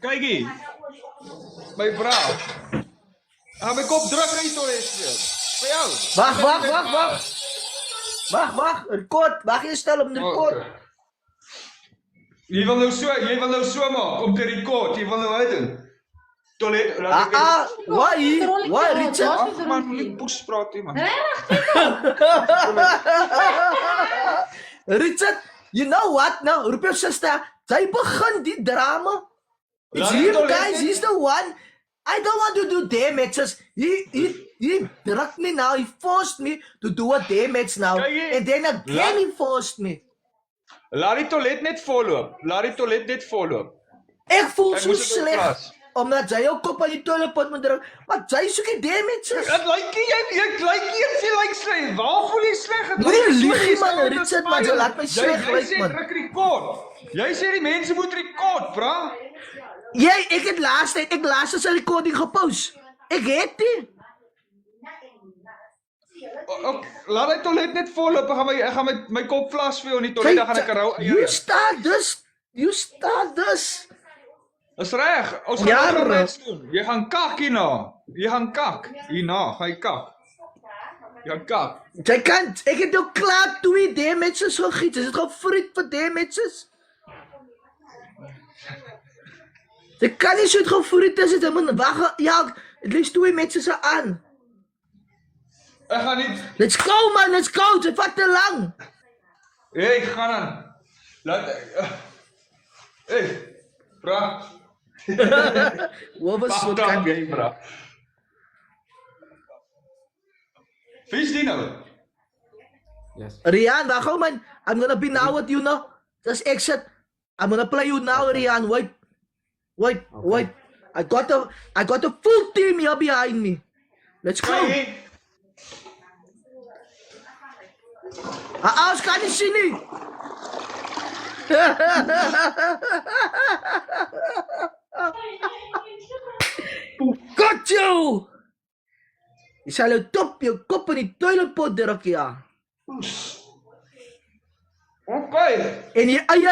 Kykie, my vrou. Gaan my kop druk in die toilet speel. Vir jou. Wacht. Record. Wacht je stel op de record. Okay. Jy wil nou so maak om te record. Jy wil nou uit doen. Toilet. Why, Richard? Ag man, moenie poes praat nie man. Richard, you know what now? Roep jou sister. Sy begin die drama. It's Laat die him, toilet guys. net- He's the one. I don't want to do damages. He drugged me now. He forced me to do a damage now. Kyk, And then again he forced me. Laat die toilet net volloop. Ek voel Ek so moes dit sleg. oplas. Omdat jy jou kop aan die toiletpot moet druk. Maar jy soek die damages. Dit lyk nie jy lyk sleg. Waar voel jy sleg? Moenie lieg man, Richard, man. Jy laat my sleg Jy lyk sê man. druk record. Jy sê die mense moet record, bra. Ek het laatst een recording gepost. Ek het die. Laat die toilet net volloop. Ek gaan my kop vlas vir jou in die toilet. Dan gaan ek rou You start this. Dis reg. Ons Ja, gaan nou bro. net doen. Jy gaan kak hierna. Jy gaan kak. Hierna gaan jy kak. Jy gaan kak. Jy kan, ek het jou klaar 2 damages gegiet. Is het gewoon fruit vir damages? Jy kan nie so het gewoon fruit is het. Wacht, ja, het lees 2 mensen aan. Ek gaan nie. Let's go man, let's go. Dit vat te lang. Hey, ek gaan aan. Hey, bra. Wat was so Pak kan jy, bra. Vis die nou. Yes. Rian, wacht gewoon man. I'm gonna be now with you now. Just exit. I'm gonna play you now, Rian. Wait. I got a full team here behind me. Let's go. Kyk. Ons kan nie sien nie. Got you! Jy sal jou kop in die toiletpot druk, ja. Okay. En jy eie